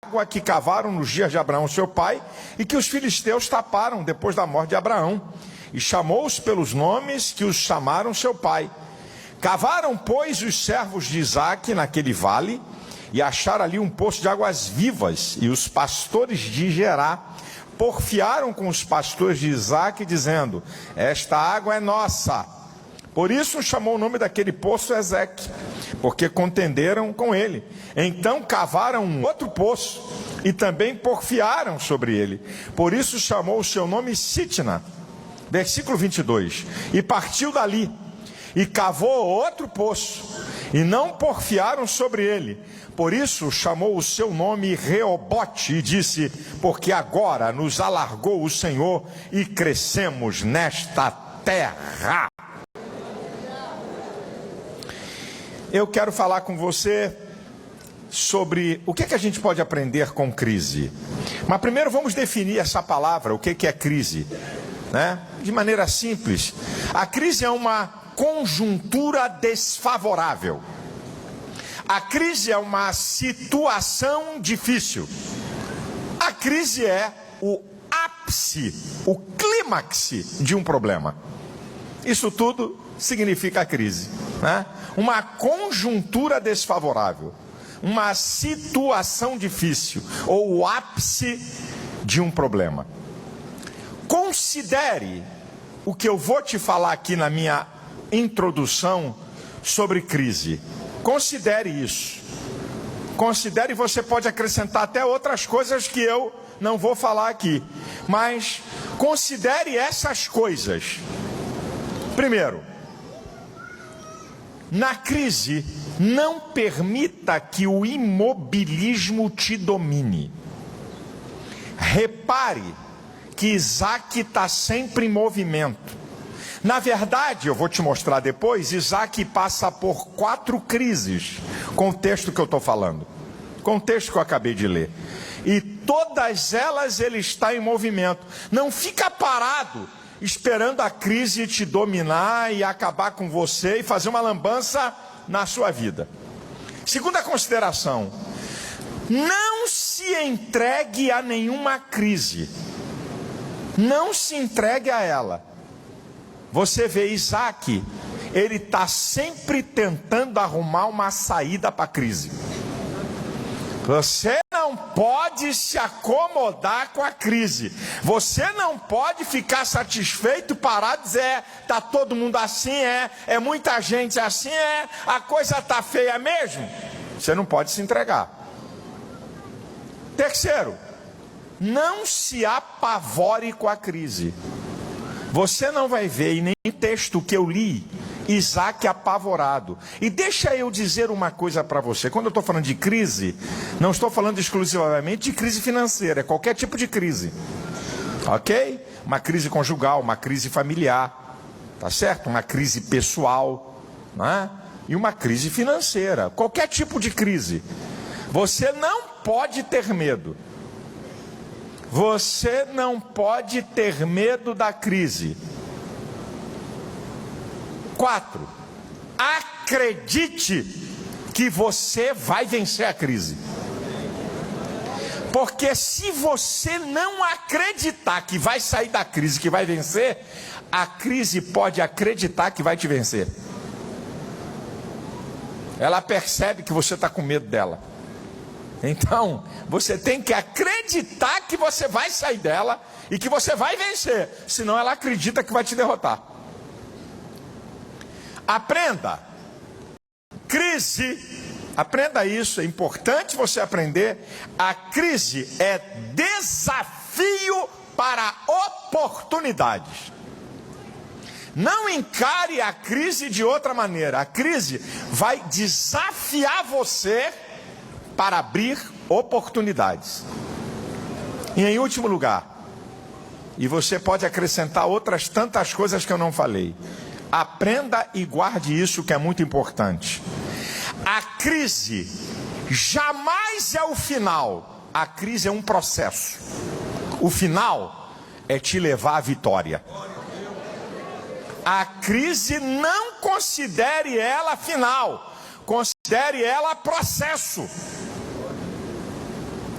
água que cavaram nos dias de Abraão, seu pai, e que os filisteus taparam depois da morte de Abraão. E chamou-os pelos nomes que os chamaram seu pai. Cavaram, pois, os servos de Isaque naquele vale, e acharam ali um poço de águas vivas. E os pastores de Gerá porfiaram com os pastores de Isaque, dizendo: esta água é nossa. Por isso chamou o nome daquele poço Ezeque, porque contenderam com ele. Então cavaram um outro poço, e também porfiaram sobre ele. Por isso chamou o seu nome Sitna. Versículo 22. E partiu dali, e cavou outro poço, e não porfiaram sobre ele. Por isso chamou o seu nome Reobote, e disse: porque agora nos alargou o Senhor, e crescemos nesta terra. Eu quero falar com você sobre o que a gente pode aprender com crise. Mas primeiro vamos definir essa palavra, o que é crise, né? De maneira simples. A crise é uma conjuntura desfavorável. A crise é uma situação difícil. A crise é o ápice, o clímax de um problema. Isso tudo significa crise, né? Uma conjuntura desfavorável, uma situação difícil, ou o ápice de um problema. Considere o que eu vou te falar aqui na minha introdução sobre crise. Considere isso. Considere, você pode acrescentar até outras coisas que eu não vou falar aqui. Mas considere essas coisas. Primeiro, na crise, não permita que o imobilismo te domine. Repare que Isaque está sempre em movimento. Na verdade, eu vou te mostrar depois, Isaque passa por 4 crises, com o texto que eu estou falando, com o texto que eu acabei de ler. E todas elas ele está em movimento. Não fica parado, esperando a crise te dominar e acabar com você e fazer uma lambança na sua vida. Segunda consideração: não se entregue a nenhuma crise. Não se entregue a ela. Você vê Isaque, ele está sempre tentando arrumar uma saída para a crise. Você não pode se acomodar com a crise. Você não pode ficar satisfeito e parar de dizer: está todo mundo assim, é muita gente assim, a coisa está feia mesmo. Você não pode se entregar. Terceiro, não se apavore com a crise. Você não vai ver em nenhum texto que eu li Isaque apavorado. E deixa eu dizer uma coisa para você. Quando eu estou falando de crise, não estou falando exclusivamente de crise financeira, é qualquer tipo de crise. Ok? Uma crise conjugal, uma crise familiar, tá certo? Uma crise pessoal, né? E uma crise financeira. Qualquer tipo de crise. Você não pode ter medo. Você não pode ter medo da crise. 4. Acredite que você vai vencer a crise. Porque se você não acreditar que vai sair da crise, que vai vencer, a crise pode acreditar que vai te vencer. Ela percebe que você está com medo dela. Então, você tem que acreditar que você vai sair dela e que você vai vencer. Senão ela acredita que vai te derrotar. Aprenda. Crise, aprenda isso, é importante você aprender. A crise é desafio para oportunidades. Não encare a crise de outra maneira. A crise vai desafiar você para abrir oportunidades. E em último lugar, e você pode acrescentar outras tantas coisas que eu não falei, aprenda e guarde isso que é muito importante. A crise jamais é o final. A crise é um processo. O final é te levar à vitória. A crise, não considere ela final, considere ela processo.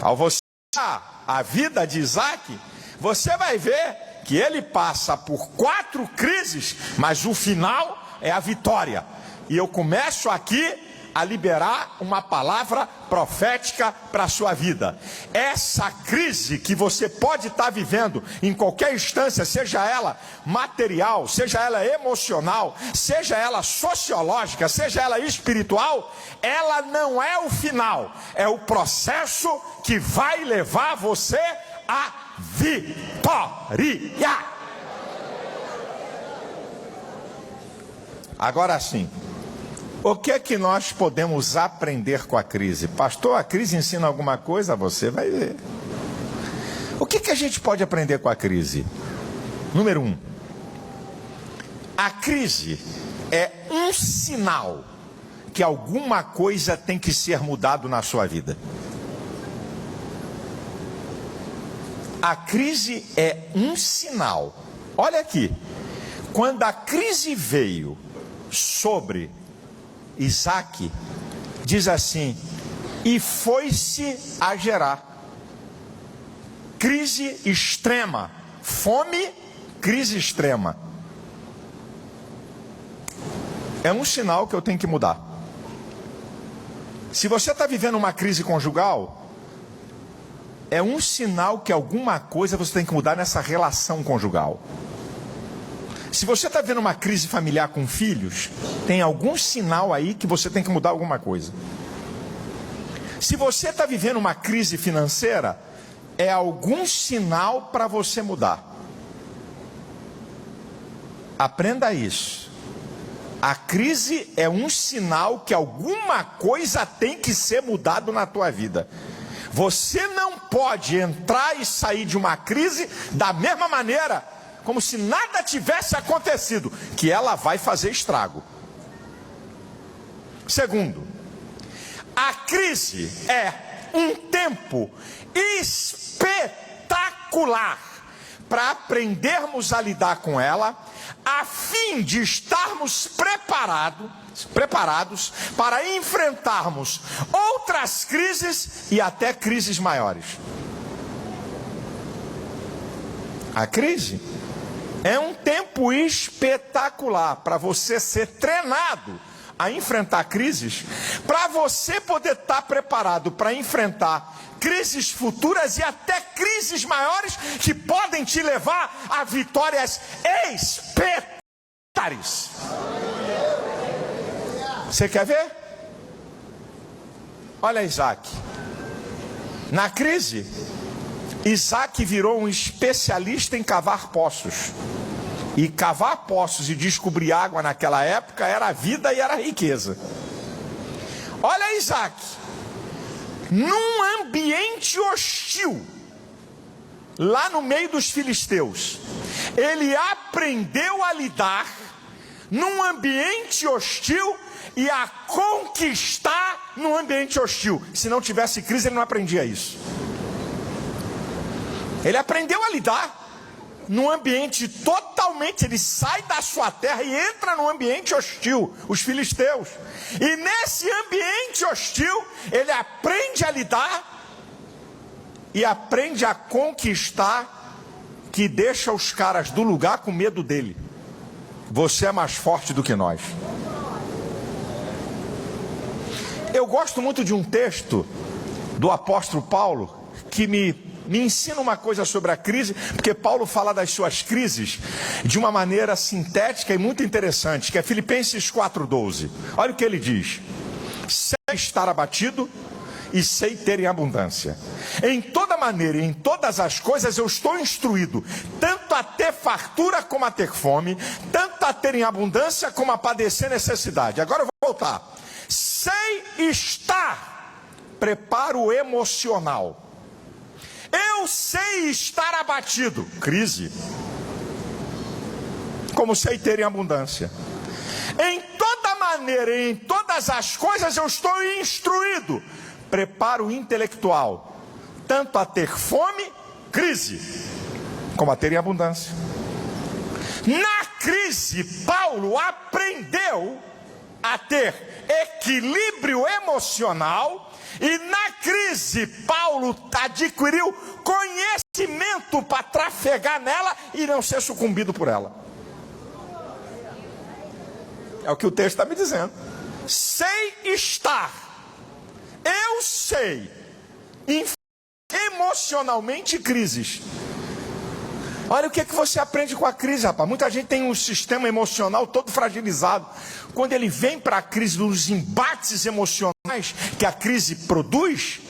Ao você olhar a vida de Isaac, você vai ver que ele passa por 4 crises, mas o final é a vitória. E eu começo aqui a liberar uma palavra profética para a sua vida. Essa crise que você pode estar vivendo em qualquer instância, seja ela material, seja ela emocional, seja ela sociológica, seja ela espiritual, ela não é o final, é o processo que vai levar você à vitória. Agora sim, o que é que nós podemos aprender com a crise? Pastor, a crise ensina alguma coisa? Você vai ver. O que a gente pode aprender com a crise? Número 1. A crise é um sinal que alguma coisa tem que ser mudado na sua vida. A crise é um sinal. Olha aqui. Quando a crise veio sobre Isaac, diz assim: e foi-se a gerar. Crise extrema, fome, crise extrema. É um sinal que eu tenho que mudar. Se você está vivendo uma crise conjugal, é um sinal que alguma coisa você tem que mudar nessa relação conjugal. Se você está vendo uma crise familiar com filhos, tem algum sinal aí que você tem que mudar alguma coisa. Se você está vivendo uma crise financeira, é algum sinal para você mudar. Aprenda isso. A crise é um sinal que alguma coisa tem que ser mudado na tua vida. Você não pode entrar e sair de uma crise da mesma maneira, como se nada tivesse acontecido, que ela vai fazer estrago. Segundo, a crise é um tempo espetacular para aprendermos a lidar com ela, a fim de estarmos preparados para enfrentarmos outras crises e até crises maiores. A crise é um tempo espetacular para você ser treinado a enfrentar crises, para você poder estar preparado para enfrentar crises futuras e até crises maiores que podem te levar a vitórias espetaculares. Você quer ver? Olha Isaac. Na crise, Isaac virou um especialista em cavar poços. E cavar poços e descobrir água naquela época era a vida e era a riqueza. Olha Isaac, num ambiente hostil, lá no meio dos filisteus, ele aprendeu a lidar num ambiente hostil e a conquistar num ambiente hostil. Se não tivesse crise, ele não aprendia isso. Ele aprendeu a lidar num ambiente totalmente, ele sai da sua terra e entra num ambiente hostil, os filisteus. E nesse ambiente hostil, ele aprende a lidar e aprende a conquistar, que deixa os caras do lugar com medo dele. Você é mais forte do que nós. Eu gosto muito de um texto do apóstolo Paulo que me ensina uma coisa sobre a crise, porque Paulo fala das suas crises de uma maneira sintética e muito interessante, que é Filipenses 4:12. Olha o que ele diz: sei estar abatido e sei ter em abundância. Em toda maneira e em todas as coisas eu estou instruído, tanto a ter fartura como a ter fome, tanto a ter em abundância como a padecer necessidade. Agora eu vou voltar. Sei estar, preparo emocional. Eu sei estar abatido, crise, como sei ter em abundância. Em toda maneira e em todas as coisas eu estou instruído, preparo intelectual, tanto a ter fome, crise, como a ter em abundância. Na crise, Paulo aprendeu a ter equilíbrio emocional E na crise, Paulo adquiriu conhecimento para trafegar nela e não ser sucumbido por ela. É o que o texto está me dizendo. Sei estar, eu sei, emocionalmente crises. Olha o que você aprende com a crise, rapaz. Muita gente tem um sistema emocional todo fragilizado. Quando ele vem para a crise, dos embates emocionais que a crise produz,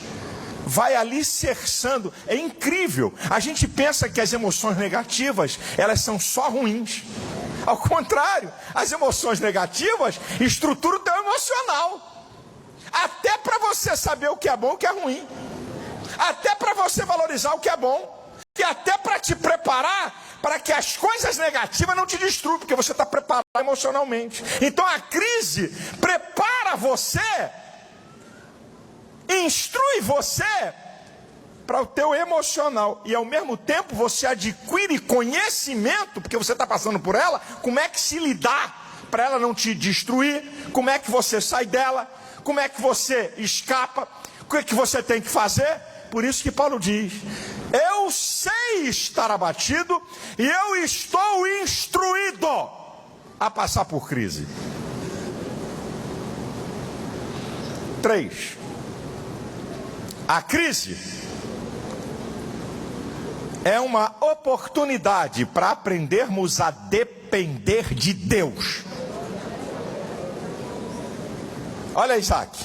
vai ali cerçando. É incrível. A gente pensa que as emoções negativas, elas são só ruins. Ao contrário, as emoções negativas estruturam o teu emocional. Até para você saber o que é bom e o que é ruim. Até para você valorizar o que é bom. E até para te preparar para que as coisas negativas não te destruam, porque você está preparado emocionalmente. Então a crise prepara você, instrui você para o teu emocional. E ao mesmo tempo você adquire conhecimento, porque você está passando por ela, como é que se lidar para ela não te destruir, como é que você sai dela, como é que você escapa, o que é que você tem que fazer. Por isso que Paulo diz, eu sei estar abatido e eu estou instruído a passar por crise. 3. A crise é uma oportunidade para aprendermos a depender de Deus. Olha, Isaac,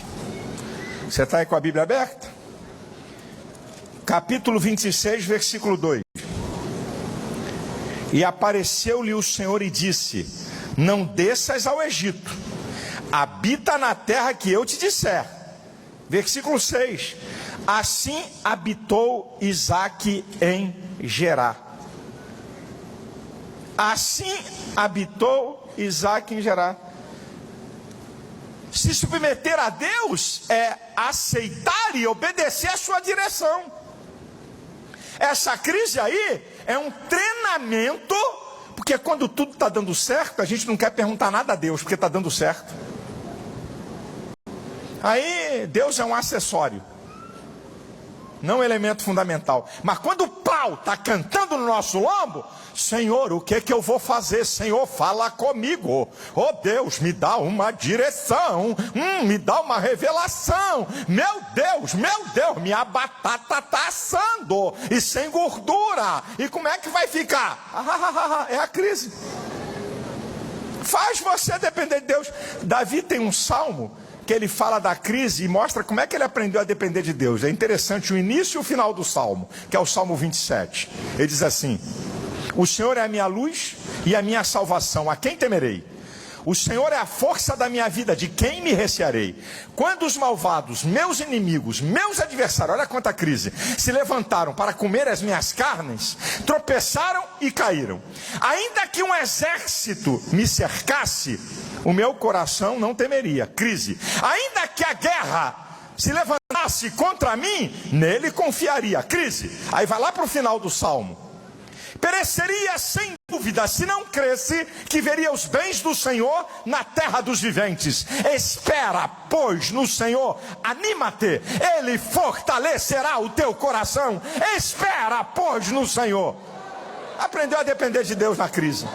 você está aí com a Bíblia aberta? Capítulo 26, versículo 2. E apareceu-lhe o Senhor e disse, não desças ao Egito, habita na terra que eu te disser. Versículo 6. Assim habitou Isaque em Gerar. Assim habitou Isaque em Gerar. Se submeter a Deus é aceitar e obedecer a sua direção. Essa crise aí é um treinamento, porque quando tudo está dando certo, a gente não quer perguntar nada a Deus, porque está dando certo. Aí Deus é um acessório, não um elemento fundamental. Mas quando o pau está cantando no nosso lombo, Senhor, o que é que eu vou fazer? Senhor, fala comigo. Oh Deus, me dá uma direção, me dá uma revelação. Meu Deus, minha batata está assando e sem gordura. E como é que vai ficar? É a crise. Faz você depender de Deus. Davi tem um salmo que ele fala da crise e mostra como é que ele aprendeu a depender de Deus. É interessante o início e o final do salmo, que é o Salmo 27. Ele diz assim, o Senhor é a minha luz e a minha salvação, a quem temerei? O Senhor é a força da minha vida, de quem me recearei? Quando os malvados, meus inimigos, meus adversários, olha quanta crise, se levantaram para comer as minhas carnes, tropeçaram e caíram. Ainda que um exército me cercasse, o meu coração não temeria. Crise. Ainda que a guerra se levantasse contra mim, nele confiaria. Crise. Aí vai lá para o final do salmo. Pereceria sem dúvida, se não cresce, que veria os bens do Senhor na terra dos viventes. Espera, pois, no Senhor, anima-te, Ele fortalecerá o teu coração. Espera, pois, no Senhor. Aprendeu a depender de Deus na crise.